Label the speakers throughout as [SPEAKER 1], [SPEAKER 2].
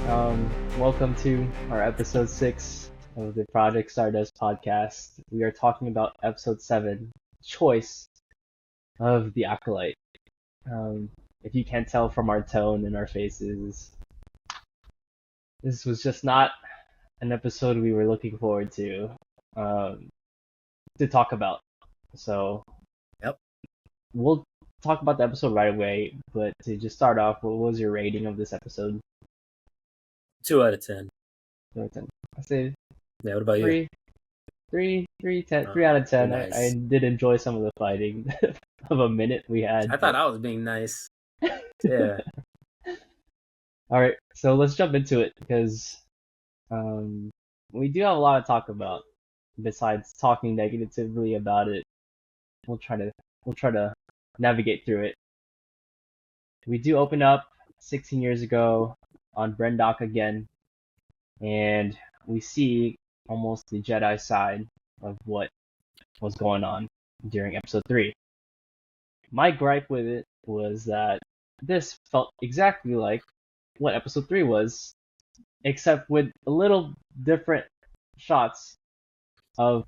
[SPEAKER 1] Welcome to our episode 6 of the Project Stardust podcast. We are talking about episode 7, Choice of the Acolyte. Um, if you can't tell from our tone and our faces, this was just not an episode we were looking forward um, to talk about. So
[SPEAKER 2] Yep.
[SPEAKER 1] we'll talk about the episode right away, but to just start off, what was your rating of this episode?
[SPEAKER 2] 2 out of 10.
[SPEAKER 1] I say
[SPEAKER 2] Yeah, what about you?
[SPEAKER 1] three, three out of
[SPEAKER 2] You're
[SPEAKER 1] 10. I
[SPEAKER 2] nice.
[SPEAKER 1] did enjoy some of the fighting of a minute we had,
[SPEAKER 2] I
[SPEAKER 1] but
[SPEAKER 2] thought I was being nice. Yeah.
[SPEAKER 1] all right. So let's jump into it because um, we do have a lot to talk about. Besides talking negatively about it, we'll try to we'll try to navigate through it. We do open up 16 years ago on Brendok again, and we see almost the Jedi side of what was going on during episode 3. My gripe with it was that this felt exactly like what episode 3 was, except with a little different shots of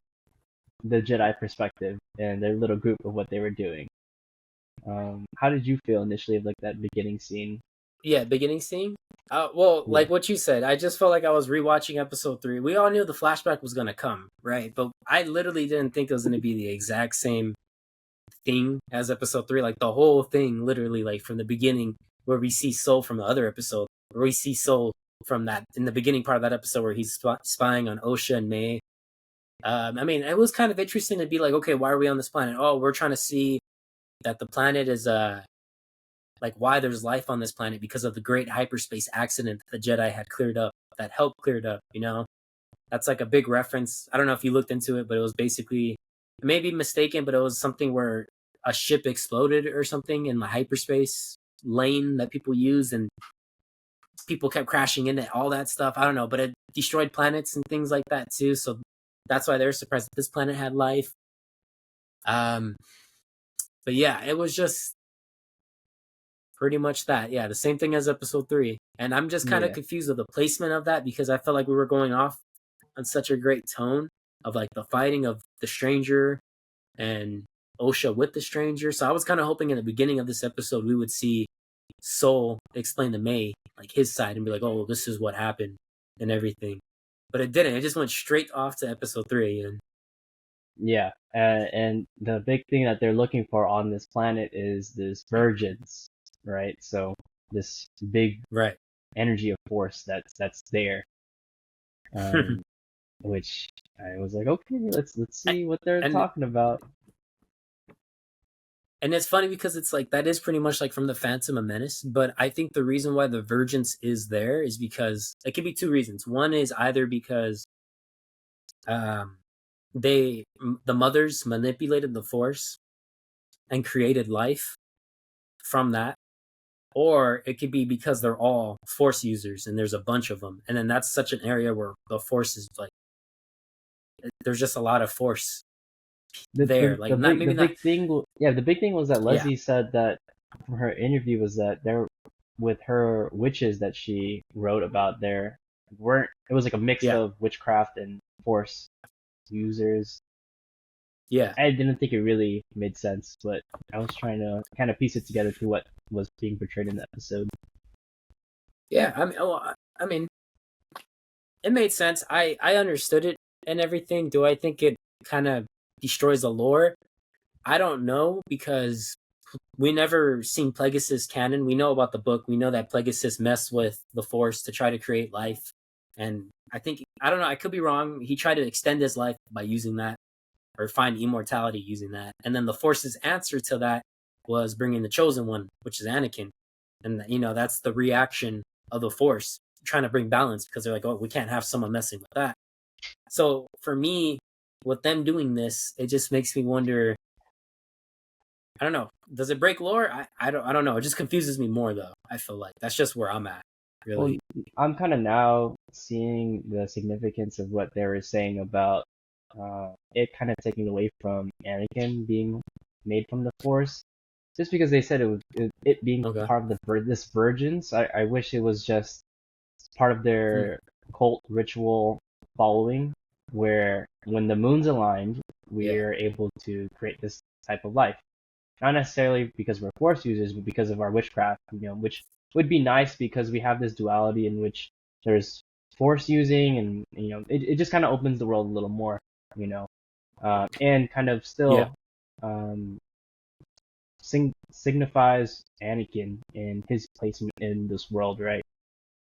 [SPEAKER 1] the Jedi perspective and their little group of what they were doing. How did you feel initially of like that beginning scene?
[SPEAKER 2] Yeah, beginning scene. Well,
[SPEAKER 1] Yeah,
[SPEAKER 2] like what you said, I just felt like I was rewatching episode 3. We all knew the flashback was gonna come, right? But I literally didn't think it was gonna be the exact same thing as episode 3. Like the whole thing, literally, like from the beginning, where we see Soul from the other episode, where we see Soul from that in the beginning part of that episode where he's spying on Osha and May. I mean, it was kind of interesting to be like, okay, why are we on this planet? Oh, we're trying to see that the planet is like why there's life on this planet because of the great hyperspace accident that the Jedi had cleared up, that helped cleared up, you know? That's like a big reference. I don't know if you looked into it, but it was basically, I may be mistaken, but it was something where a ship exploded or something in the hyperspace lane that people use, and people kept crashing in it, all that stuff. I don't know, but it destroyed planets and things like that too. So that's why they're surprised that this planet had life. Um, but yeah, it was just pretty much that. Yeah, the same thing as episode 3. And I'm just kind of
[SPEAKER 1] yeah.
[SPEAKER 2] confused with the placement of that because I felt like we were going off on such a great tone of like the fighting of the stranger and Osha with the stranger. So I was kind of hoping in the beginning of this episode we would see Soul explain to May like his side and be like, "Oh, this is what happened," and everything. But it didn't. It just went straight off to episode 3. And
[SPEAKER 1] Yeah, and the big thing that they're looking for on this planet is this virgins, right? So this big
[SPEAKER 2] right.
[SPEAKER 1] energy of force that's there. Um, which I was like, okay, let's see what they're
[SPEAKER 2] and
[SPEAKER 1] talking about.
[SPEAKER 2] And it's funny because it's like that is pretty much like from the Phantom of Menace, but I think the reason why the Virgins is there is because it could be two reasons. One is either because um they the mothers manipulated the Force and created life from that, or it could be because they're all Force users and there's a bunch of them, and then that's such an area where the Force is like there's just a lot of Force
[SPEAKER 1] The
[SPEAKER 2] there.
[SPEAKER 1] the,
[SPEAKER 2] Like
[SPEAKER 1] the
[SPEAKER 2] not
[SPEAKER 1] big the
[SPEAKER 2] maybe not.
[SPEAKER 1] big thing, yeah, the big thing was that
[SPEAKER 2] Yeah,
[SPEAKER 1] Leslie said that from her interview was that there with her witches that she wrote about there weren't it was like a mix
[SPEAKER 2] yeah,
[SPEAKER 1] of witchcraft and force users.
[SPEAKER 2] yeah.
[SPEAKER 1] I didn't think it really made sense, but I was trying to kind of piece it together to what was being portrayed in the episode.
[SPEAKER 2] Yeah, I mean, it made sense. I understood it and everything. Do I think it kind of destroys the lore? I don't know because we never seen Plagueis canon. We know about the book. We know that Plagueis messed with the Force to try to create life, and I think I don't know. I could be wrong. He tried to extend his life by using that or find immortality using that, and then the Force's answer to that was bringing the Chosen One, which is Anakin, and that's the reaction of the Force trying to bring balance because they're like, oh, we can't have someone messing with that. So for me, with them doing this, it just makes me wonder. I don't know. Does it break lore? I don't know. It just confuses me more though. I feel like that's just where I'm at,
[SPEAKER 1] Well,
[SPEAKER 2] really.
[SPEAKER 1] I'm kind of now seeing the significance of what they were saying about it kind of taking away from Anakin being made from the Force, just because they said it being
[SPEAKER 2] Okay.
[SPEAKER 1] part of this virgins. I wish it was just part of their cult ritual following, where when the moons aligned,
[SPEAKER 2] Yeah.
[SPEAKER 1] we're able to create this type of life. Not necessarily because we're force users, but because of our witchcraft, which would be nice because we have this duality in which there's force using, and it just kind of opens the world a little more, you know, and kind of
[SPEAKER 2] Yeah.
[SPEAKER 1] still um, signifies Anakin and his placement in this world, right?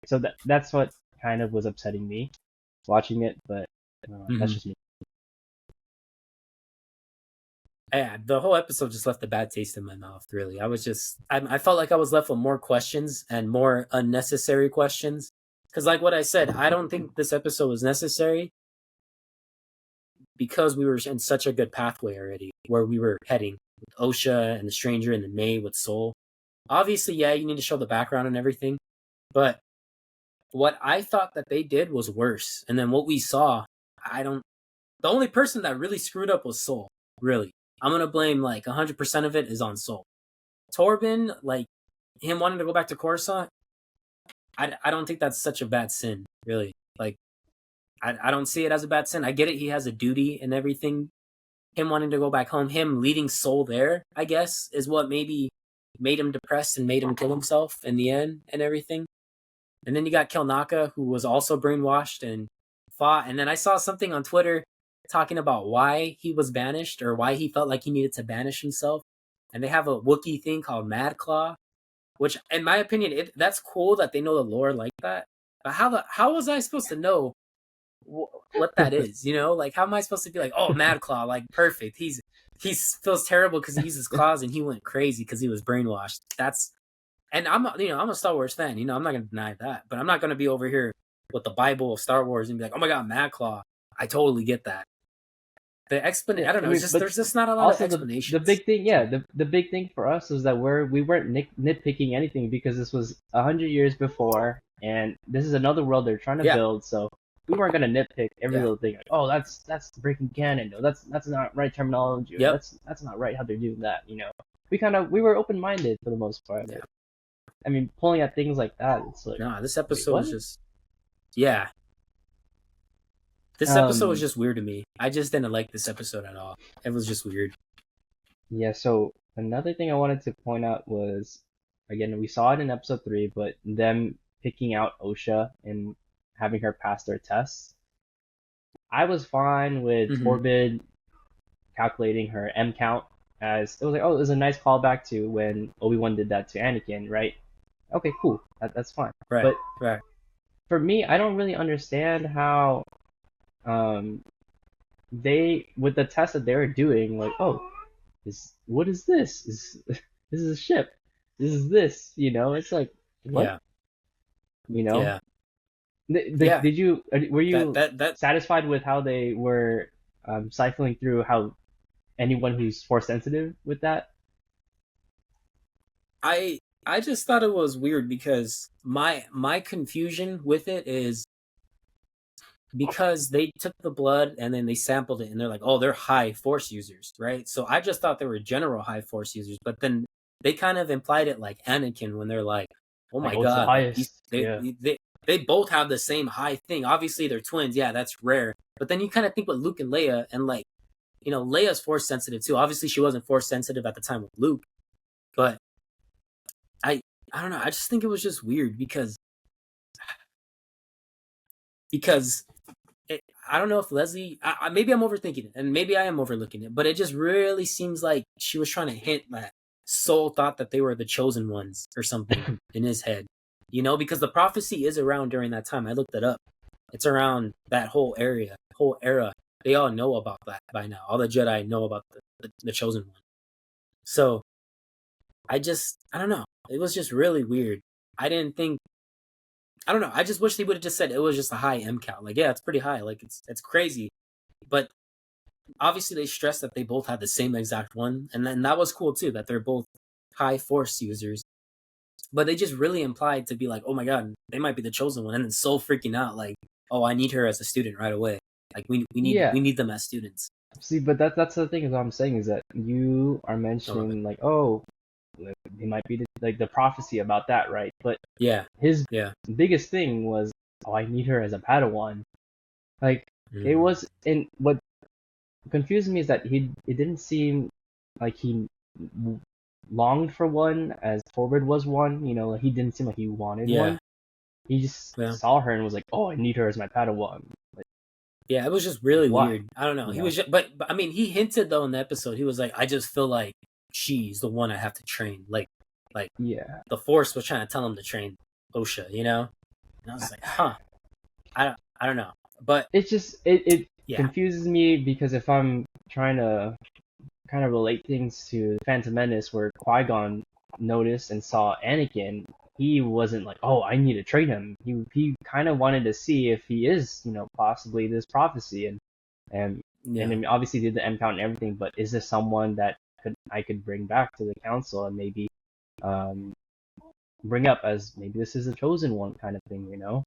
[SPEAKER 1] So that's what kind of was upsetting me watching it, but that's
[SPEAKER 2] Hmm.
[SPEAKER 1] just me.
[SPEAKER 2] Yeah, the whole episode just left a bad taste in my mouth. Really, I felt like I was left with more questions and more unnecessary questions. Because, like what I said, I don't think this episode was necessary because we were in such a good pathway already, where we were heading with Osha and the Stranger and the May with Soul. Obviously, yeah, you need to show the background and everything, but what I thought that they did was worse. And then what we saw, I don't. The only person that really screwed up was Soul. Really, I'm gonna blame like 100% of it is on Soul. Torben, like him wanting to go back to Coruscant, I don't think that's such a bad sin, really. Like, I don't see it as a bad sin. I get it, he has a duty and everything. Him wanting to go back home, him leading Soul there, I guess, is what maybe made him depressed and made him kill himself in the end and everything. And then you got Kelnaka, who was also brainwashed and fought. And then I saw something on Twitter talking about why he was banished or why he felt like he needed to banish himself. And they have a Wookiee thing called Mad Claw, which, in my opinion, that's cool that they know the lore like that. But how was I supposed to know what that is? Like how am I supposed to be like, oh, Mad Claw, like perfect. He feels terrible because he uses claws and he went crazy because he was brainwashed. And I'm a Star Wars fan. I'm not gonna deny that, but I'm not gonna be over here with the Bible of Star Wars and be like, oh my god, Mad Claw. I totally get that. The explanation,
[SPEAKER 1] Yeah,
[SPEAKER 2] I don't
[SPEAKER 1] I
[SPEAKER 2] know. It's
[SPEAKER 1] mean,
[SPEAKER 2] just
[SPEAKER 1] but
[SPEAKER 2] there's just not a lot of
[SPEAKER 1] also the
[SPEAKER 2] explanations
[SPEAKER 1] big thing,
[SPEAKER 2] to
[SPEAKER 1] yeah,
[SPEAKER 2] it.
[SPEAKER 1] the big thing for us is that we weren't nitpicking anything because this was 100 years before, and this is another world they're trying to
[SPEAKER 2] Yeah,
[SPEAKER 1] build. So we weren't gonna nitpick every
[SPEAKER 2] yeah,
[SPEAKER 1] little thing. Like, oh, that's breaking canon. No, that's not right terminology, or
[SPEAKER 2] yep,
[SPEAKER 1] that's not right how they're doing that. We were open minded for the most part.
[SPEAKER 2] yeah.
[SPEAKER 1] But I mean, pulling at things like that, it's like,
[SPEAKER 2] No, this
[SPEAKER 1] wait,
[SPEAKER 2] episode
[SPEAKER 1] what?
[SPEAKER 2] was just yeah. This episode was
[SPEAKER 1] Um,
[SPEAKER 2] just weird to me. I just didn't like this episode at all. It was just weird.
[SPEAKER 1] Yeah, so another thing I wanted to point out was, again, we saw it in episode 3, but them picking out OSHA and having her pass their tests. I was fine with
[SPEAKER 2] Hmm.
[SPEAKER 1] Torvid calculating her M count, as it was like, oh, it was a nice callback to when Obi-Wan did that to Anakin, right? Okay, cool. That's fine.
[SPEAKER 2] Right,
[SPEAKER 1] But
[SPEAKER 2] right.
[SPEAKER 1] for me, I don't really understand how um with the test that they were doing, like, oh, what is this? This is a ship. This is this. It's like, what?
[SPEAKER 2] Yeah,
[SPEAKER 1] You know?
[SPEAKER 2] yeah, yeah.
[SPEAKER 1] Did you were
[SPEAKER 2] That
[SPEAKER 1] you
[SPEAKER 2] that that
[SPEAKER 1] satisfied with how they were siphoning through how anyone who's force sensitive with that?
[SPEAKER 2] I I just thought it was weird because my confusion with it is because they took the blood and then they sampled it and they're like, oh, they're high force users, right? So I just thought they were general high force users, but then they kind of implied it like Anakin when they're like, oh
[SPEAKER 1] Like,
[SPEAKER 2] my
[SPEAKER 1] oh, it's the
[SPEAKER 2] god, like these
[SPEAKER 1] highest. Yeah.
[SPEAKER 2] they both have the same high thing. Obviously they're twins, yeah, that's rare. But then you kind of think with Luke and Leia, and like, Leia's force sensitive too. Obviously she wasn't force sensitive at the time with Luke, but I I don't know. I just think it was just weird because I don't know if Leslie. Maybe I'm overthinking it, and maybe I am overlooking it. But it just really seems like she was trying to hint that Soul thought that they were the chosen ones or something in his head. Because the prophecy is around during that time. I looked it up. It's around that whole area, whole era. They all know about that by now. All the Jedi know about the chosen one. So I don't know. It was just really weird. I didn't think I don't know. I just wish they would have just said it was just a high M count. Like, yeah, it's pretty high. Like, it's crazy. But obviously, they stressed that they both had the same exact one, and then that was cool too. That they're both high Force users. But they just really implied to be like, oh my god, they might be the chosen one, and then so freaking out, like, oh, I need her as a student right away. Like,
[SPEAKER 1] Yeah.
[SPEAKER 2] we need them as students.
[SPEAKER 1] See, but that's the thing is what I'm saying is that you are
[SPEAKER 2] Oh,
[SPEAKER 1] mentioning like, oh, they might be like the prophecy about that, right? But
[SPEAKER 2] yeah,
[SPEAKER 1] his
[SPEAKER 2] yeah,
[SPEAKER 1] biggest thing was oh, I need her as a Padawan. Like it
[SPEAKER 2] Mm.
[SPEAKER 1] was, and what confused me is that it didn't seem like he longed for one as Torvid was one. You know, like, he didn't seem like he wanted
[SPEAKER 2] Yeah,
[SPEAKER 1] one. He just
[SPEAKER 2] yeah,
[SPEAKER 1] saw her and was like, oh, I need her as my Padawan. Like
[SPEAKER 2] yeah. It was just really
[SPEAKER 1] why?
[SPEAKER 2] weird. I don't know.
[SPEAKER 1] You
[SPEAKER 2] He
[SPEAKER 1] know?
[SPEAKER 2] was, but I mean, he hinted though in the episode. He was like, I just feel like she's the one I have to train. Like
[SPEAKER 1] Yeah.
[SPEAKER 2] the Force was trying to tell him to train Osha. You know, and I was like, huh. I don't know, but
[SPEAKER 1] It
[SPEAKER 2] yeah,
[SPEAKER 1] confuses me because if I'm trying to kind of relate things to Phantom Menace, where Qui-Gon noticed and saw Anakin, he wasn't like, oh, I need to train him. He kind of wanted to see if he is, you know, possibly this prophecy, and
[SPEAKER 2] yeah,
[SPEAKER 1] I mean, obviously did the M count and everything, but is this someone that I could bring back to the council and maybe um bring up as maybe this is the chosen one kind of thing, you know?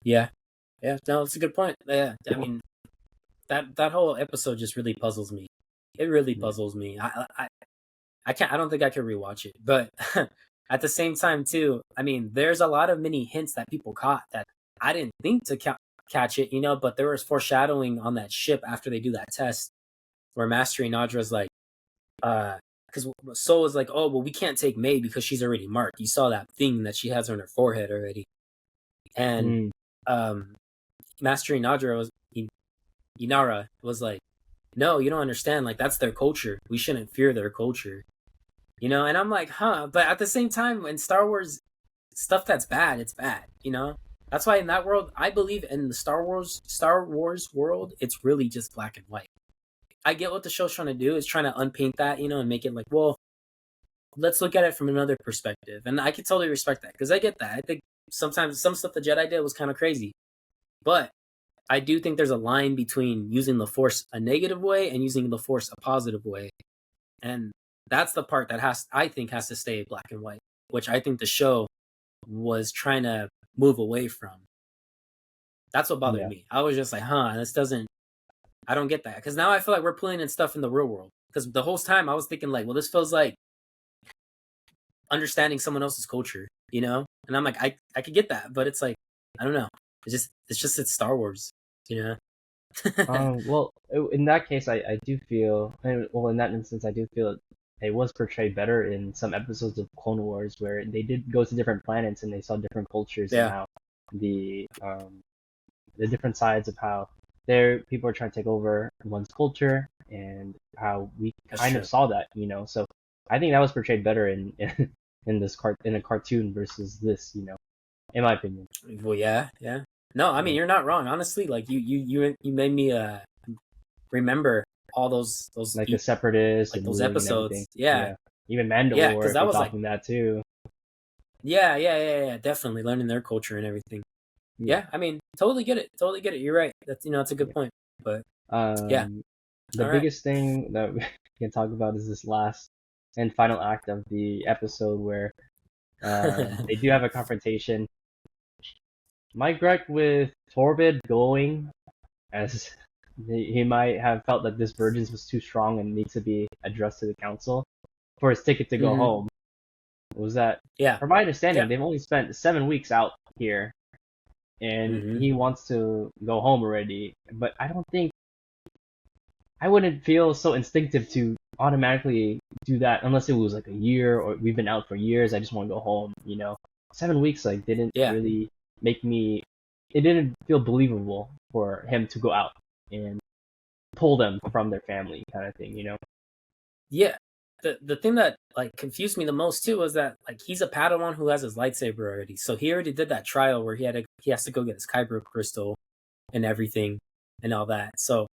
[SPEAKER 2] yeah, yeah. No, it's a good point. Yeah, I mean that whole episode just really puzzles me. It really
[SPEAKER 1] Yeah.
[SPEAKER 2] puzzles me. I can't. I don't think I could rewatch it. But at the same time, too, I mean, there's a lot of mini hints that people caught that I didn't think to catch it, you know. But there was foreshadowing on that ship after they do that test, where Mastery Nadra's like, because Soul is like, oh, well, we can't take May because she's already marked. You saw that thing that she has on her forehead already, and
[SPEAKER 1] Mm,
[SPEAKER 2] um, Mastery Nadra was Inara was like, no, you don't understand. Like that's their culture. We shouldn't fear their culture. You know, and I'm like, huh. But at the same time, in Star Wars, stuff that's bad, it's bad. You know, that's why in that world, I believe in the Star Wars world, it's really just black and white. I get what the show's trying to do. It's trying to unpaint that, you know, and make it like, well, let's look at it from another perspective. And I can totally respect that because I get that. I think sometimes some stuff the Jedi did was kind of crazy, but I do think there's a line between using the Force a negative way and using the Force a positive way. And that's the part that I think has to stay black and white, which I think the show was trying to move away from. That's what bothered
[SPEAKER 1] yeah.
[SPEAKER 2] me. I was just like, huh, this doesn't, I don't get that. Because now I feel like we're pulling in stuff in the real world. Because the whole time I was thinking, like, well, this feels like understanding someone else's culture, you know? And I'm like, I could get that, but it's like, I don't know. It's Star Wars, you know?
[SPEAKER 1] Well, in that case, I do feel, well, in that instance, I do feel it was portrayed better in some episodes of Clone Wars where they did go to different planets and they saw different cultures and
[SPEAKER 2] Yeah,
[SPEAKER 1] how the different sides of how their people are trying to take over one's culture and how we
[SPEAKER 2] that's
[SPEAKER 1] kind of
[SPEAKER 2] true.
[SPEAKER 1] saw that, you know. So I think that was portrayed better in this in a cartoon versus this, you know, in my opinion.
[SPEAKER 2] Well, yeah, yeah. No, I mean
[SPEAKER 1] Yeah.
[SPEAKER 2] you're not wrong. Honestly, like you made me remember all those
[SPEAKER 1] Like the separatists
[SPEAKER 2] like
[SPEAKER 1] and
[SPEAKER 2] those
[SPEAKER 1] ruling and everything.
[SPEAKER 2] episodes. Yeah,
[SPEAKER 1] Yeah. Even
[SPEAKER 2] yeah,
[SPEAKER 1] Mandalore,
[SPEAKER 2] because
[SPEAKER 1] if
[SPEAKER 2] that
[SPEAKER 1] we're
[SPEAKER 2] was like
[SPEAKER 1] talking that too.
[SPEAKER 2] yeah, definitely learning their culture and everything.
[SPEAKER 1] Yeah.
[SPEAKER 2] Yeah, I mean totally get it, totally get it. You're right. That's it's a good
[SPEAKER 1] Yeah.
[SPEAKER 2] point. But yeah,
[SPEAKER 1] Um, the
[SPEAKER 2] all right.
[SPEAKER 1] biggest thing that we can talk about is this last and final act of the episode where they do have a confrontation. My gripe with Torvid going, as he might have felt that this virgin was too strong and needs to be addressed to the council for his ticket to go
[SPEAKER 2] hmm
[SPEAKER 1] home, was that,
[SPEAKER 2] Yeah,
[SPEAKER 1] from my understanding,
[SPEAKER 2] yeah.
[SPEAKER 1] they've only spent 7 weeks out here, and
[SPEAKER 2] hmm
[SPEAKER 1] he wants to go home already. But I don't think I wouldn't feel so instinctive to automatically do that unless it was like a year or we've been out for years. I just want to go home, you know. 7 weeks like didn't
[SPEAKER 2] Yeah,
[SPEAKER 1] really make me. It didn't feel believable for him to go out and pull them from their family, kind of thing, you know.
[SPEAKER 2] yeah. The thing that like confused me the most too was that like he's a Padawan who has his lightsaber already. So he already did that trial where he has to go get his Kyber crystal and everything and all that. So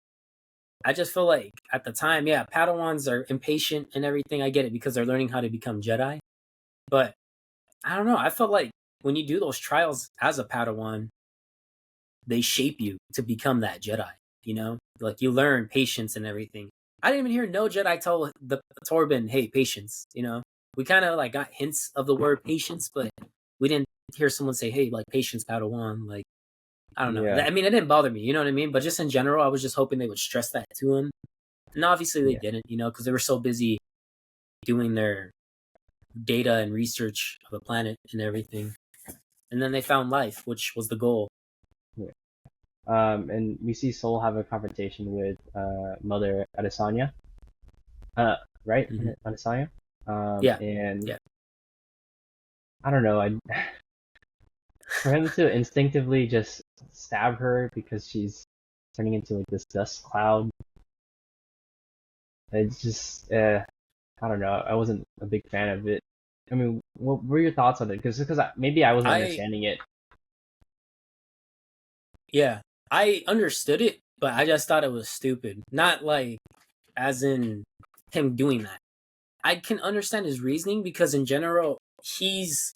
[SPEAKER 2] I just feel like at the time, yeah, Padawans are impatient and everything. I get it because they're learning how to become Jedi. But I don't know. I felt like when you do those trials as a Padawan, they shape you to become that Jedi. You know, like you learn patience and everything. I didn't even hear no Jedi tell the Torben, "Hey, patience." You know, we kind of like got hints of the word patience, but we didn't hear someone say, "Hey, like patience, Padawan." Like I don't know.
[SPEAKER 1] Yeah,
[SPEAKER 2] I mean, it didn't bother me. You know what I mean? But just in general, I was just hoping they would stress that to him. And obviously they
[SPEAKER 1] yeah,
[SPEAKER 2] didn't. You know, because they were so busy doing their data and research of the planet and everything. and then they found life, which was the goal.
[SPEAKER 1] Yeah. And we see Soul have a confrontation with Mother Adesanya. Right?
[SPEAKER 2] Mm-hmm.
[SPEAKER 1] Adesanya.
[SPEAKER 2] Yeah,
[SPEAKER 1] And
[SPEAKER 2] yeah.
[SPEAKER 1] I don't know. For him to instinctively just stab her because she's turning into like this dust cloud, it's just I don't know. I wasn't a big fan of it. I mean, what were your thoughts on it? Because maybe I wasn't
[SPEAKER 2] I
[SPEAKER 1] understanding it.
[SPEAKER 2] yeah, I understood it, but I just thought it was stupid. Not like as in him doing that. I can understand his reasoning because in general, he's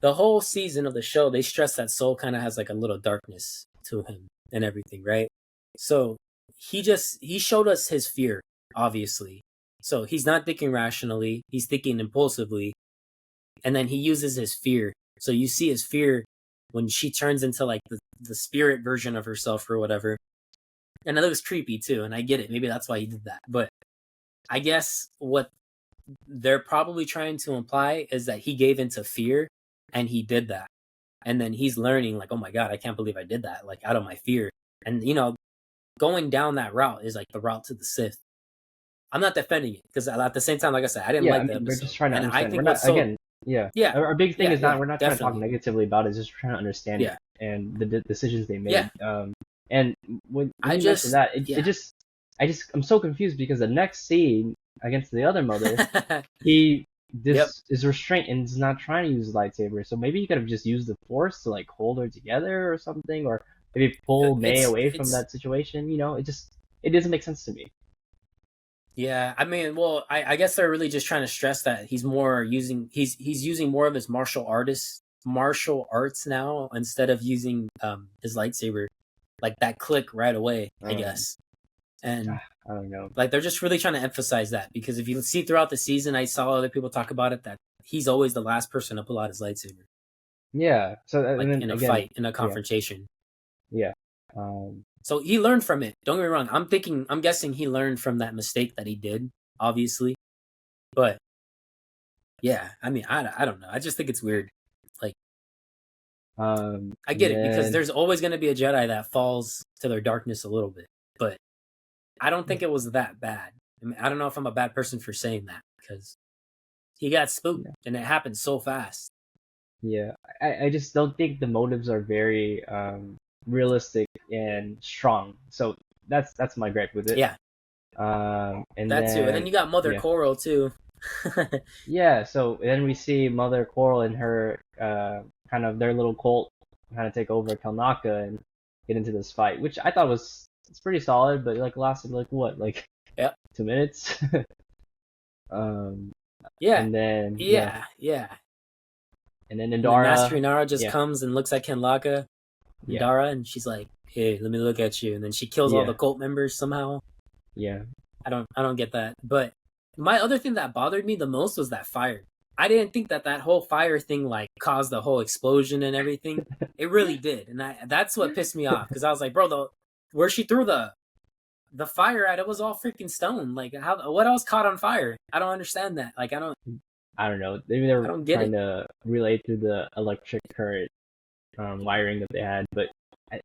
[SPEAKER 2] the whole season of the show, they stress that Soul kind of has like a little darkness to him and everything, right? So he showed us his fear, obviously. So he's not thinking rationally, he's thinking impulsively, and then he uses his fear. So you see his fear when she turns into like the spirit version of herself or whatever. And it looks creepy too, and I get it. Maybe that's why he did that. But I guess what they're probably trying to imply is that he gave into fear and he did that. And then he's learning, like, oh my God, I can't believe I did that, like, out of my fear. And, going down that route is like the route to the Sith. I'm not defending it because at the same time, like I said, I didn't
[SPEAKER 1] Yeah, I
[SPEAKER 2] like the
[SPEAKER 1] mean, we're
[SPEAKER 2] episode.
[SPEAKER 1] just trying to
[SPEAKER 2] And I
[SPEAKER 1] understand. We're
[SPEAKER 2] think
[SPEAKER 1] not,
[SPEAKER 2] what's so,
[SPEAKER 1] again, yeah.
[SPEAKER 2] yeah,
[SPEAKER 1] Our big thing
[SPEAKER 2] yeah,
[SPEAKER 1] is
[SPEAKER 2] yeah,
[SPEAKER 1] we're not trying to talk
[SPEAKER 2] definitely.
[SPEAKER 1] negatively about it. It's just trying to understand it
[SPEAKER 2] Yeah,
[SPEAKER 1] and the decisions they
[SPEAKER 2] yeah.
[SPEAKER 1] made. And when
[SPEAKER 2] I
[SPEAKER 1] you mentioned
[SPEAKER 2] just,
[SPEAKER 1] that,
[SPEAKER 2] yeah.
[SPEAKER 1] I'm so confused because the next scene against the other mother, he
[SPEAKER 2] Yep.
[SPEAKER 1] this is restrained and is not trying to use his lightsaber. So maybe he could have just used the force to like hold her together or something, or maybe pull May away from
[SPEAKER 2] It's,
[SPEAKER 1] that situation. It doesn't make sense to me.
[SPEAKER 2] yeah, I mean, well, I guess they're really just trying to stress that he's using more of his martial arts now instead of using his lightsaber, like that click right away, I
[SPEAKER 1] Um,
[SPEAKER 2] guess. And
[SPEAKER 1] I don't know.
[SPEAKER 2] like they're just really trying to emphasize that because if you see throughout the season, I saw other people talk about it that he's always the last person to pull out his lightsaber,
[SPEAKER 1] Yeah. So and
[SPEAKER 2] like
[SPEAKER 1] then
[SPEAKER 2] in a
[SPEAKER 1] again,
[SPEAKER 2] fight, in a
[SPEAKER 1] yeah,
[SPEAKER 2] confrontation.
[SPEAKER 1] yeah. Um,
[SPEAKER 2] So he learned from it. Don't get me wrong. I'm guessing he learned from that mistake that he did, obviously. But yeah, I mean, I don't know. I just think it's weird. Like, I
[SPEAKER 1] and
[SPEAKER 2] get it because
[SPEAKER 1] then
[SPEAKER 2] there's always going to be a Jedi that falls to their darkness a little bit, but I don't think it was that bad. I mean, I don't know if I'm a bad person for saying that because he got spooked
[SPEAKER 1] yeah,
[SPEAKER 2] and it happened so fast.
[SPEAKER 1] yeah. I just don't think the motives are very realistic and strong. So that's my gripe with it.
[SPEAKER 2] Yeah,
[SPEAKER 1] And
[SPEAKER 2] that too. And then
[SPEAKER 1] then
[SPEAKER 2] you got Mother
[SPEAKER 1] yeah,
[SPEAKER 2] Coral too.
[SPEAKER 1] yeah. So then we see Mother Coral and her kind of their little cult kind of take over Kalnaka and get into this fight, which I thought was it's pretty solid, but like lasted like what, like
[SPEAKER 2] Yep.
[SPEAKER 1] 2 minutes. um,
[SPEAKER 2] Yeah.
[SPEAKER 1] and then yeah,
[SPEAKER 2] Yeah. Yeah.
[SPEAKER 1] and then
[SPEAKER 2] And then Master
[SPEAKER 1] Indara,
[SPEAKER 2] Inara just
[SPEAKER 1] yeah,
[SPEAKER 2] comes and looks at Kenlaka,
[SPEAKER 1] yeah,
[SPEAKER 2] Indara, and she's like, "Hey, let me look at you." And then she kills all the
[SPEAKER 1] yeah,
[SPEAKER 2] cult members somehow.
[SPEAKER 1] yeah.
[SPEAKER 2] I don't get that. But my other thing that bothered me the most was that fire. I didn't think that whole fire thing like caused the whole explosion and everything. It really did, and that's what pissed me off because I was like, bro, where she threw the fire at, it was all freaking stone. Like, how what else caught on fire? I don't understand that. Like,
[SPEAKER 1] I don't know. Maybe they
[SPEAKER 2] I
[SPEAKER 1] were
[SPEAKER 2] don't get
[SPEAKER 1] trying
[SPEAKER 2] it.
[SPEAKER 1] to relate through the electric current wiring that they had, but I,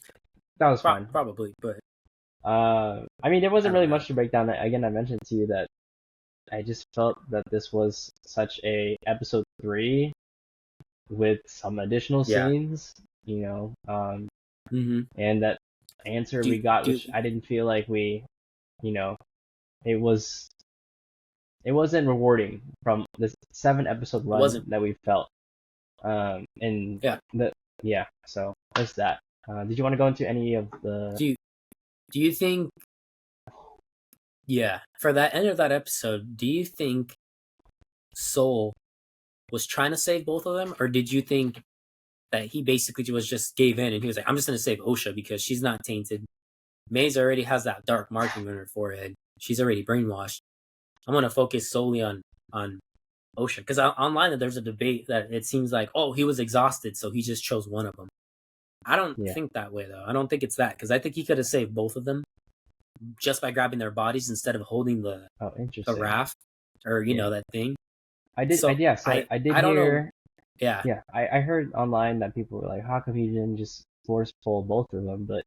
[SPEAKER 1] that was fine.
[SPEAKER 2] Probably, but
[SPEAKER 1] I mean, there
[SPEAKER 2] I
[SPEAKER 1] wasn't
[SPEAKER 2] don't
[SPEAKER 1] really
[SPEAKER 2] know.
[SPEAKER 1] much to break down. Again, I mentioned to you that I just felt that this was such a episode 3 with some additional
[SPEAKER 2] Yeah.
[SPEAKER 1] scenes,
[SPEAKER 2] Mm-hmm.
[SPEAKER 1] and that answer
[SPEAKER 2] Do
[SPEAKER 1] we got,
[SPEAKER 2] do
[SPEAKER 1] which I didn't feel like you know, it was it wasn't rewarding from this 7 episode
[SPEAKER 2] it
[SPEAKER 1] run
[SPEAKER 2] wasn't.
[SPEAKER 1] that we felt. And
[SPEAKER 2] Yeah.
[SPEAKER 1] the yeah, so there's that. Did you want to go into any of the?
[SPEAKER 2] Do you think? Yeah, for that end of that episode, do you think Soul was trying to save both of them, or did you think that he basically just gave in and he was like, "I'm just gonna save Osha because she's not tainted. Maze already has that dark marking on her forehead. She's already brainwashed. I'm gonna focus solely on Osha." Because online there's a debate that it seems like, oh, he was exhausted, so he just chose one of them. I don't
[SPEAKER 1] Yeah.
[SPEAKER 2] think that way though. I don't think it's that because I think he could have saved both of them just by grabbing their bodies instead of holding
[SPEAKER 1] Oh,
[SPEAKER 2] the
[SPEAKER 1] interesting.
[SPEAKER 2] raft or
[SPEAKER 1] Yeah.
[SPEAKER 2] that thing.
[SPEAKER 1] I did.
[SPEAKER 2] So
[SPEAKER 1] Yeah. So I did
[SPEAKER 2] I don't know.
[SPEAKER 1] hear.
[SPEAKER 2] Yeah,
[SPEAKER 1] yeah, I heard online that people were like, how come he didn't just force pull both of them? But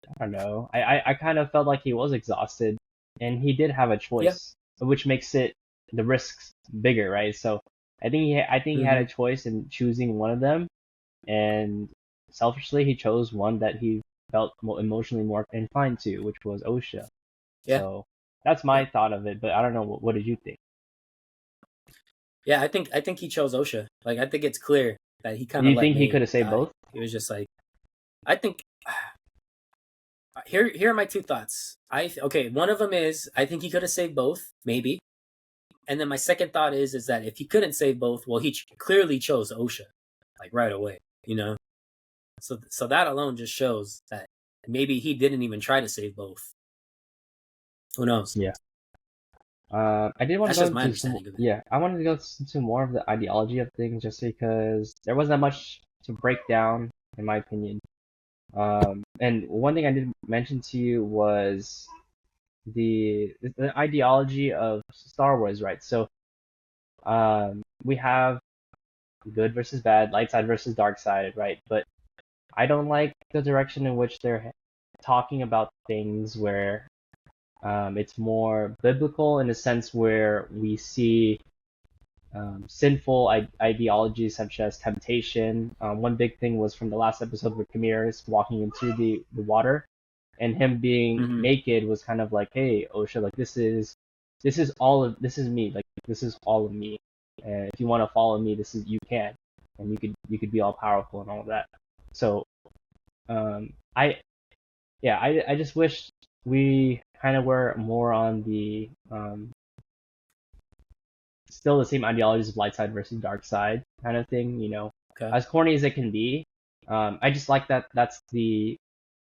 [SPEAKER 1] I don't know. I kind of felt like he was exhausted, and he did have a
[SPEAKER 2] yeah,
[SPEAKER 1] choice, which makes it the risks bigger, right? So I think he had
[SPEAKER 2] hmm,
[SPEAKER 1] a choice in choosing one of them, and selfishly he chose one that he felt emotionally more inclined to, which was OSHA.
[SPEAKER 2] yeah,
[SPEAKER 1] So that's
[SPEAKER 2] yeah,
[SPEAKER 1] my thought of it. But I don't know. What did you think?
[SPEAKER 2] yeah. I think he chose OSHA. Like I think it's clear that he
[SPEAKER 1] Do
[SPEAKER 2] kind of
[SPEAKER 1] you
[SPEAKER 2] let
[SPEAKER 1] think he could
[SPEAKER 2] Nate
[SPEAKER 1] have saved
[SPEAKER 2] die.
[SPEAKER 1] both?
[SPEAKER 2] He was just like, I think here are my two thoughts. Okay, one of them is I think he could have saved both, maybe. And then my second thought is that if he couldn't save both, well, he clearly chose OSHA, like right away, you know. So that alone just shows that maybe he didn't even try to save both. Who knows?
[SPEAKER 1] Yeah. I did want to
[SPEAKER 2] That's
[SPEAKER 1] go
[SPEAKER 2] just my
[SPEAKER 1] into some,
[SPEAKER 2] understanding of it.
[SPEAKER 1] yeah, I wanted to go into more of the ideology of things just because there wasn't that much to break down, in my opinion. And one thing I did mention to you was the ideology of Star Wars, right? So, we have good versus bad, light side versus dark side, right? But I don't like the direction in which they're talking about things where it's more biblical in a sense where we see sinful ideologies such as temptation. One big thing was from the last episode where Kamir is walking into the water, and him being
[SPEAKER 2] Mm-hmm.
[SPEAKER 1] naked was kind of like, hey, Osha, like this is me, like this is all of me, and if you want to follow me, this is you can, and you could be all powerful and all of that. So I yeah, I just wish we kind of were more on the still the same ideologies of light side versus dark side kind of thing, you know.
[SPEAKER 2] Okay.
[SPEAKER 1] As corny as it can be, I just like that that's the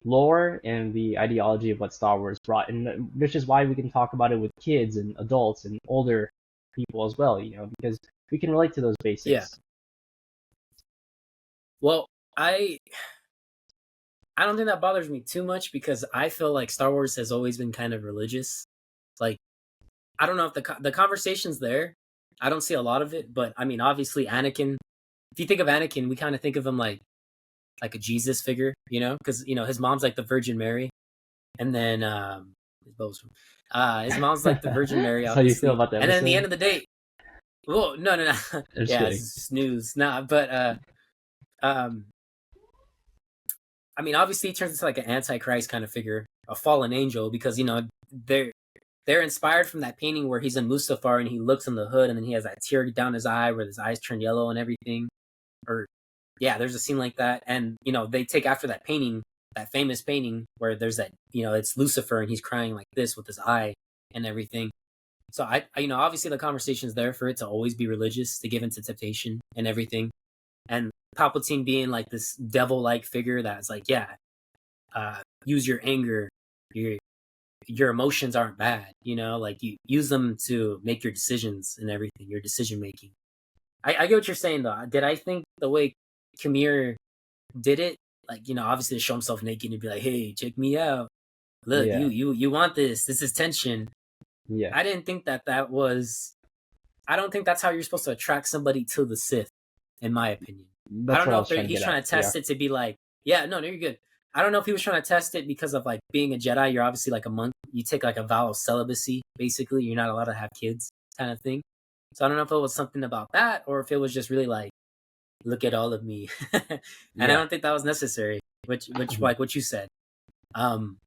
[SPEAKER 1] lore and the ideology of what Star Wars brought, and which is why we can talk about it with kids and adults and older people as well, you know, because we can relate to those
[SPEAKER 2] Yeah.
[SPEAKER 1] basics.
[SPEAKER 2] Well, I I don't think that bothers me too much because I feel like Star Wars has always been kind of religious. Like I don't know if the conversation's there. I don't see a lot of it, but I mean, obviously, Anakin. If you think of Anakin, we kind of think of him like a Jesus figure, you know, because you know his mom's like the Virgin Mary, and then his mom's like the Virgin Mary,
[SPEAKER 1] That's how you feel
[SPEAKER 2] obviously,
[SPEAKER 1] about the
[SPEAKER 2] and then at the end
[SPEAKER 1] episode?
[SPEAKER 2] of the day, well, no,
[SPEAKER 1] I'm just
[SPEAKER 2] yeah,
[SPEAKER 1] kidding.
[SPEAKER 2] it's snooze, nah, but um, I mean, obviously, he turns into like an antichrist kind of figure, a fallen angel, because you know they're they're inspired from that painting where he's in Mustafar and he looks in the hood and then he has that tear down his eye where his eyes turn yellow and everything. Or yeah, there's a scene like that, and you know they take after that painting, that famous painting where there's that you know it's Lucifer and he's crying like this with his eye and everything. So you know obviously the conversation's there for it to always be religious, to give into temptation and everything, and Palpatine being like this devil-like figure that's like yeah, use your anger, your your emotions aren't bad, you know, like you use them to make your decisions and everything, your decision making. I get what you're saying though. Did I think the way Kamir did it, like you know, obviously to show himself naked and be like, "Hey, check me out. Look,
[SPEAKER 1] Yeah,
[SPEAKER 2] you want this? This is tension."
[SPEAKER 1] yeah.
[SPEAKER 2] I didn't think that was. I don't think that's how you're supposed to attract somebody to the Sith, in my opinion. I
[SPEAKER 1] That's
[SPEAKER 2] don't
[SPEAKER 1] what I
[SPEAKER 2] know if
[SPEAKER 1] was trying to
[SPEAKER 2] he's
[SPEAKER 1] get at.
[SPEAKER 2] trying to
[SPEAKER 1] Yeah.
[SPEAKER 2] test it to be like, yeah, no, you're good. I don't know if he was trying to test it because of like being a Jedi. You're obviously like a monk. You take like a vow of celibacy. Basically, you're not allowed to have kids, kind of thing. So I don't know if it was something about that or if it was just really like look at all of me. And I
[SPEAKER 1] Yeah.
[SPEAKER 2] don't think that was necessary, which
[SPEAKER 1] Mhm.
[SPEAKER 2] like what you said. Um,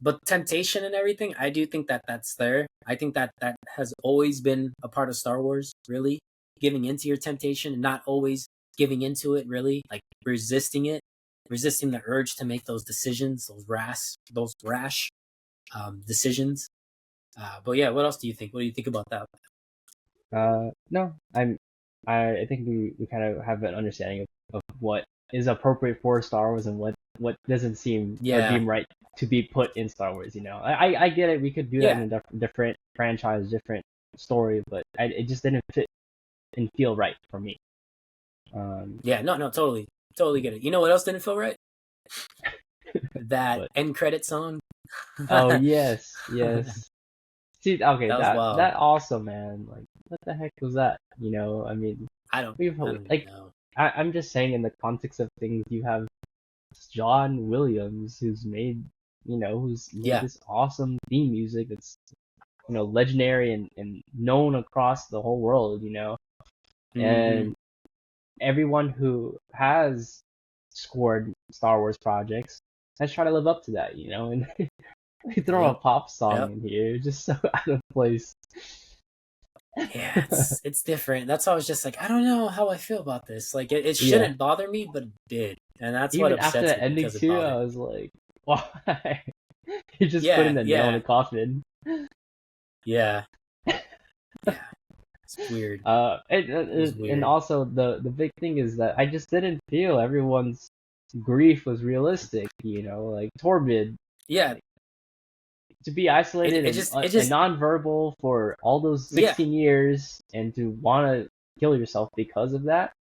[SPEAKER 2] but temptation and everything, I do think that that's there. I think that that has always been a part of Star Wars, really giving into your temptation and not always giving into it, really like resisting it, resisting the urge to make those decisions, those rash decisions. But yeah, what else do you think? What do you think about that?
[SPEAKER 1] No, I think we kind of have an understanding of what is appropriate for Star Wars and what doesn't seem or
[SPEAKER 2] Yeah,
[SPEAKER 1] deem right to be put in Star Wars. You know, I get it. We could do that in
[SPEAKER 2] yeah,
[SPEAKER 1] a different franchise, different story, but it just didn't fit and feel right for me. Um,
[SPEAKER 2] yeah. No, totally, totally get it. You know what else didn't feel right? That
[SPEAKER 1] but
[SPEAKER 2] end credit song.
[SPEAKER 1] oh
[SPEAKER 2] That
[SPEAKER 1] yes, yes. See, okay,
[SPEAKER 2] was wild.
[SPEAKER 1] that also, man. Like, what the heck was that? You know, I mean,
[SPEAKER 2] I don't even
[SPEAKER 1] like
[SPEAKER 2] know.
[SPEAKER 1] I'm just saying in the context of things, you have John Williams who's made
[SPEAKER 2] Yeah.
[SPEAKER 1] this awesome theme music that's legendary and known across the whole world,
[SPEAKER 2] Hmm.
[SPEAKER 1] and everyone who has scored Star Wars projects has tried to live up to that, and they throw a
[SPEAKER 2] Yep.
[SPEAKER 1] pop song
[SPEAKER 2] Yep.
[SPEAKER 1] in here, just so out of place.
[SPEAKER 2] Yeah, it's different. That's why I was just like, I don't know how I feel about this. Like it
[SPEAKER 1] Yeah.
[SPEAKER 2] shouldn't bother me, but it did. And that's what
[SPEAKER 1] Even after
[SPEAKER 2] upsets
[SPEAKER 1] the
[SPEAKER 2] me
[SPEAKER 1] ending
[SPEAKER 2] because it
[SPEAKER 1] too,
[SPEAKER 2] bothered
[SPEAKER 1] I
[SPEAKER 2] me.
[SPEAKER 1] was like, why? You're just putting
[SPEAKER 2] Yeah,
[SPEAKER 1] the nail in the
[SPEAKER 2] yeah,
[SPEAKER 1] coffin.
[SPEAKER 2] yeah, yeah. It's weird. It was
[SPEAKER 1] And
[SPEAKER 2] weird.
[SPEAKER 1] also the big thing is that I just didn't feel everyone's grief was realistic. Like Torvid,
[SPEAKER 2] Yeah,
[SPEAKER 1] like to be isolated
[SPEAKER 2] it
[SPEAKER 1] and
[SPEAKER 2] just
[SPEAKER 1] nonverbal for all those
[SPEAKER 2] yeah,
[SPEAKER 1] 16 years, and to want to kill yourself because of that.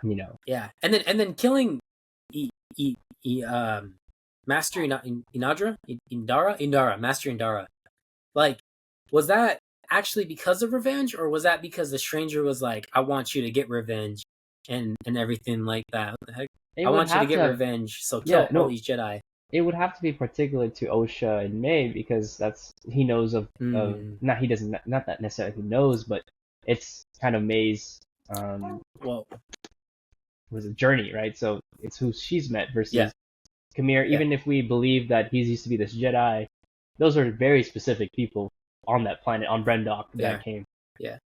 [SPEAKER 1] You know,
[SPEAKER 2] yeah. And then killing I, I, Master Inadra, Indara, Master Indara. Like, was that actually because of revenge, or was that because the stranger was like, "I want you to get revenge," and everything like that? What the heck?
[SPEAKER 1] it
[SPEAKER 2] I
[SPEAKER 1] would
[SPEAKER 2] want you to
[SPEAKER 1] have to
[SPEAKER 2] get
[SPEAKER 1] have,
[SPEAKER 2] revenge, so
[SPEAKER 1] yeah,
[SPEAKER 2] kill all
[SPEAKER 1] no,
[SPEAKER 2] these Jedi.
[SPEAKER 1] it would have to be particular to Osha and May because that's he knows of
[SPEAKER 2] Hmm.
[SPEAKER 1] not he doesn't not that necessarily he knows, but it's kind of May's
[SPEAKER 2] Well,
[SPEAKER 1] was a journey, right? So it's who she's met
[SPEAKER 2] yeah,
[SPEAKER 1] versus Kamir.
[SPEAKER 2] yeah,
[SPEAKER 1] Even if we believe that he used to be this Jedi, those are very specific people on that planet on Brendok
[SPEAKER 2] they
[SPEAKER 1] that
[SPEAKER 2] are.
[SPEAKER 1] came.
[SPEAKER 2] Yeah.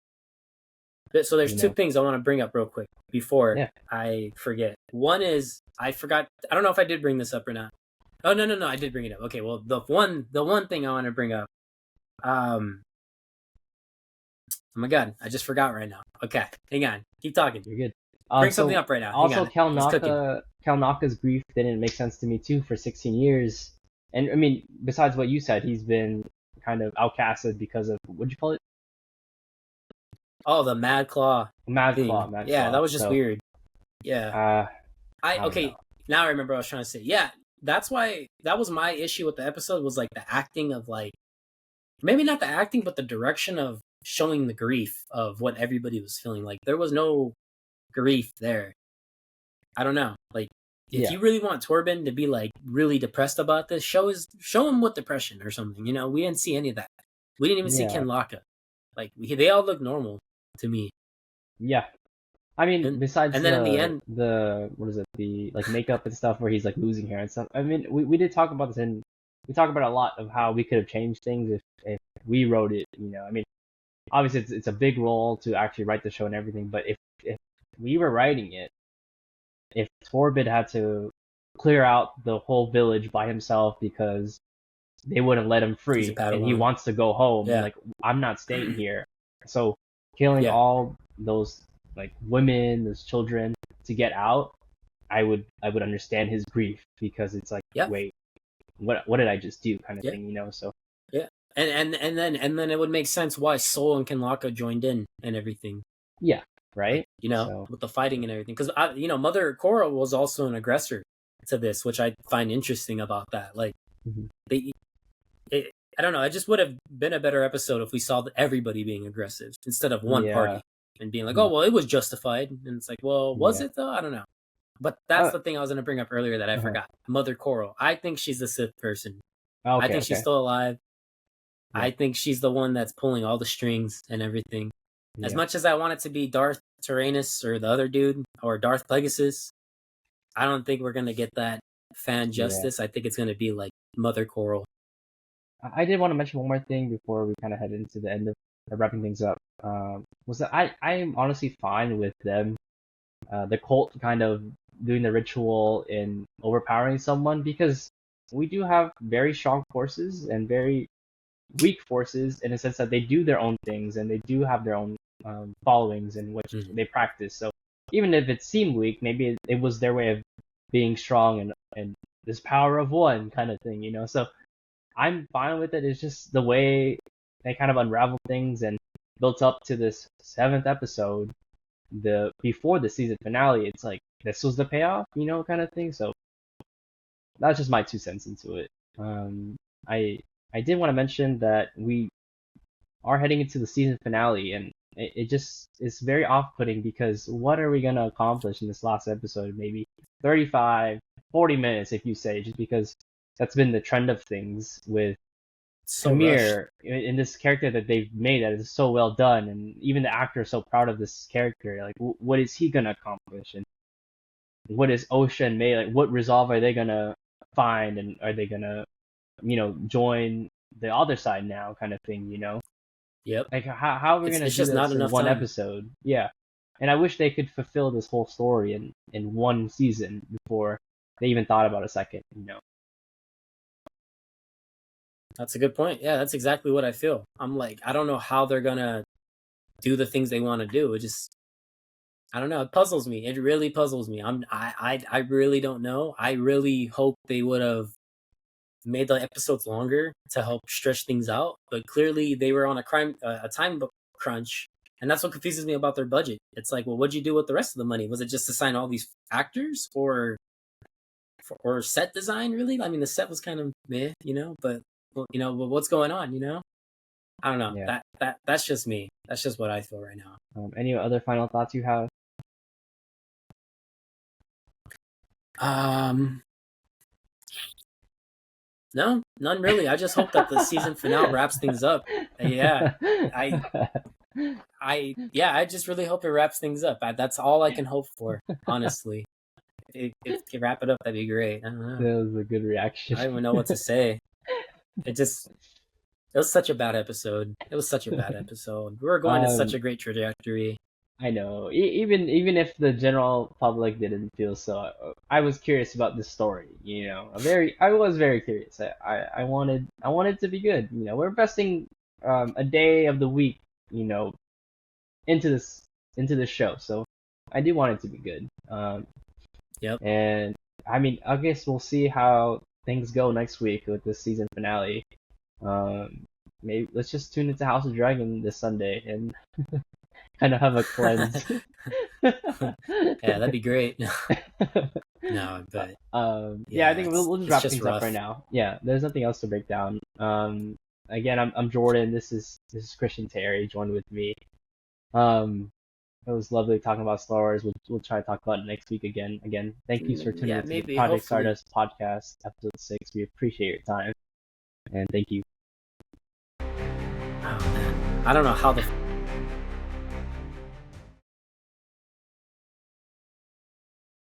[SPEAKER 2] So there's
[SPEAKER 1] You
[SPEAKER 2] two
[SPEAKER 1] know,
[SPEAKER 2] things I want to bring up real quick before
[SPEAKER 1] yeah.
[SPEAKER 2] I forget. One is I forgot. I don't know if I did bring this up or not. Oh no, I did bring it up. Okay, well the one thing I want to bring up. Um, oh my god, I just forgot right now. Okay, hang on, keep talking.
[SPEAKER 1] You're good.
[SPEAKER 2] Bring something
[SPEAKER 1] So
[SPEAKER 2] up right now. Hang
[SPEAKER 1] also
[SPEAKER 2] on, it's cooking.
[SPEAKER 1] Cal Naka's grief didn't make sense to me too for 16 years. And I mean, besides what you said, he's been kind of outcasted because of what'd you call it?
[SPEAKER 2] Oh, the Mad Claw thing.
[SPEAKER 1] Mad
[SPEAKER 2] Yeah,
[SPEAKER 1] Claw.
[SPEAKER 2] that was just
[SPEAKER 1] So,
[SPEAKER 2] weird. Yeah,
[SPEAKER 1] uh,
[SPEAKER 2] I
[SPEAKER 1] I don't
[SPEAKER 2] okay.
[SPEAKER 1] know.
[SPEAKER 2] Now I remember what I was trying to say. Yeah, that's why that was my issue with the episode was like the acting of like maybe not the acting, but the direction of showing the grief of what everybody was feeling. Like there was no grief there. I don't know. Like if
[SPEAKER 1] Yeah,
[SPEAKER 2] you really want Torben to be like really depressed about this, show him with depression or something. You know, we didn't see any of that. We didn't even see
[SPEAKER 1] yeah,
[SPEAKER 2] Ken Laka. Like they all look normal to me.
[SPEAKER 1] yeah. I mean,
[SPEAKER 2] And
[SPEAKER 1] besides
[SPEAKER 2] and then in the end,
[SPEAKER 1] the what is it, the like makeup and stuff where he's like losing hair and stuff. I mean, we did talk about this and we talked about a lot of how we could have changed things if we wrote it. I mean, obviously it's a big role to actually write the show and everything, but if we were writing it, if Torbid had to clear out the whole village by himself because they wouldn't let him
[SPEAKER 2] he's a
[SPEAKER 1] free and he
[SPEAKER 2] Padawan.
[SPEAKER 1] wants to go home,
[SPEAKER 2] Yeah,
[SPEAKER 1] like I'm not staying here. So killing
[SPEAKER 2] yeah,
[SPEAKER 1] all those like women, those children to get out, I would understand his grief because it's like,
[SPEAKER 2] yeah,
[SPEAKER 1] wait, what did I just do kind of
[SPEAKER 2] yeah,
[SPEAKER 1] thing. So
[SPEAKER 2] yeah. And then it would make sense why Soul and Ken Laka joined in and everything.
[SPEAKER 1] yeah,
[SPEAKER 2] Like
[SPEAKER 1] right? So
[SPEAKER 2] with the fighting and everything. Because Mother Korra was also an aggressor to this, which I find interesting about that. Like
[SPEAKER 1] mhm.
[SPEAKER 2] they, it, I don't know. It just would have been a better episode if we saw everybody being aggressive instead of one
[SPEAKER 1] Yeah,
[SPEAKER 2] party and being like, "Oh,
[SPEAKER 1] mhm,
[SPEAKER 2] well, it was justified," and it's like, "Well, was
[SPEAKER 1] yeah.
[SPEAKER 2] it though?" I don't know. But that's
[SPEAKER 1] Uh,
[SPEAKER 2] the thing I was going to bring up earlier that I
[SPEAKER 1] uh-huh.
[SPEAKER 2] forgot. Mother Coral. I think she's the Sith person. I
[SPEAKER 1] Okay,
[SPEAKER 2] think she's
[SPEAKER 1] okay,
[SPEAKER 2] still alive.
[SPEAKER 1] yeah,
[SPEAKER 2] I think she's the one that's pulling all the strings and everything. As
[SPEAKER 1] yeah.
[SPEAKER 2] much as I want it to be Darth Tyrannus or the other dude or Darth Pegasus, I don't think we're gonna get that fan
[SPEAKER 1] Yeah.
[SPEAKER 2] justice. I think it's gonna be like Mother Coral.
[SPEAKER 1] I did want to mention one more thing before we kind of head into the end of wrapping things up. Was that I am honestly fine with them, the cult kind of doing the ritual in overpowering someone because we do have very strong forces and very weak forces in a sense that they do their own things and they do have their own followings in which
[SPEAKER 2] Mm-hmm.
[SPEAKER 1] they practice. So even if it seemed weak, maybe it was their way of being strong and this power of one kind of thing. So I'm fine with it. It's just the way they kind of unravel things and built up to this seventh episode, the before the season finale. It's like this was the payoff, kind of thing. So that's just my 2 cents into it. I I did want to mention that we are heading into the season finale, and it just is very off-putting because what are we gonna accomplish in this last episode? Maybe 35, 40 minutes if you say, just because that's been the trend of things with
[SPEAKER 2] So rushed.
[SPEAKER 1] Tamir in this character that they've made that is so well done, and even the actor is so proud of this character. Like, what is he gonna accomplish, and what is Osha and May like? What resolve are they gonna find, and are they gonna, join the other side now, kind of thing,
[SPEAKER 2] Yep.
[SPEAKER 1] Like, how are we gonna
[SPEAKER 2] It's
[SPEAKER 1] do
[SPEAKER 2] just not
[SPEAKER 1] this in
[SPEAKER 2] enough
[SPEAKER 1] one
[SPEAKER 2] time.
[SPEAKER 1] episode? Yeah, and I wish they could fulfill this whole story in one season before they even thought about a second.
[SPEAKER 2] That's a good point. Yeah, that's exactly what I feel. I'm like, I don't know how they're gonna do the things they want to do. It just, I don't know. It puzzles me. It really puzzles me. I really don't know. I really hope they would have made the episodes longer to help stretch things out. But clearly, they were on a time crunch, and that's what confuses me about their budget. It's like, well, what'd you do with the rest of the money? Was it just to sign all these actors, or set design? Really? I mean, the set was kind of meh, but but what's going on? I don't know.
[SPEAKER 1] Yeah.
[SPEAKER 2] That's just me. That's just what I feel right now.
[SPEAKER 1] Any other final thoughts you have?
[SPEAKER 2] Um, no, none really. I just hope that the season finale wraps things up. Yeah, I, I just really hope it wraps things up. That's all I can hope for, honestly. If it can wrap it up, that'd be great. I don't know.
[SPEAKER 1] That was a good reaction.
[SPEAKER 2] I don't even know what to say. It was such a bad episode. It was such a bad episode. We were going in such
[SPEAKER 1] um,
[SPEAKER 2] a great trajectory.
[SPEAKER 1] I know. Even if the general public didn't feel so, I was curious about this story. I was very curious. I wanted to be good. We're investing a day of the week, you know, into this show, so I do want it to be good.
[SPEAKER 2] Yep.
[SPEAKER 1] And I mean, I guess we'll see how things go next week with this season finale. Maybe let's just tune into House of Dragon this Sunday and kind of have a cleanse.
[SPEAKER 2] Yeah, that'd be great. No, but
[SPEAKER 1] Yeah, I
[SPEAKER 2] yeah,
[SPEAKER 1] think we'll just
[SPEAKER 2] it's
[SPEAKER 1] wrap
[SPEAKER 2] just
[SPEAKER 1] things up right
[SPEAKER 2] rough.
[SPEAKER 1] now. Yeah, there's nothing else to break down. Again, I'm Jordan. This is Christian Terry joined with me. Um, it was lovely talking about Star Wars. We'll try to talk about it next week again. Again, thank you for tuning
[SPEAKER 2] Yeah,
[SPEAKER 1] into the
[SPEAKER 2] maybe,
[SPEAKER 1] Project
[SPEAKER 2] hopefully.
[SPEAKER 1] Stardust podcast, episode 6. We appreciate your time and thank you.
[SPEAKER 2] Oh man, I don't know how the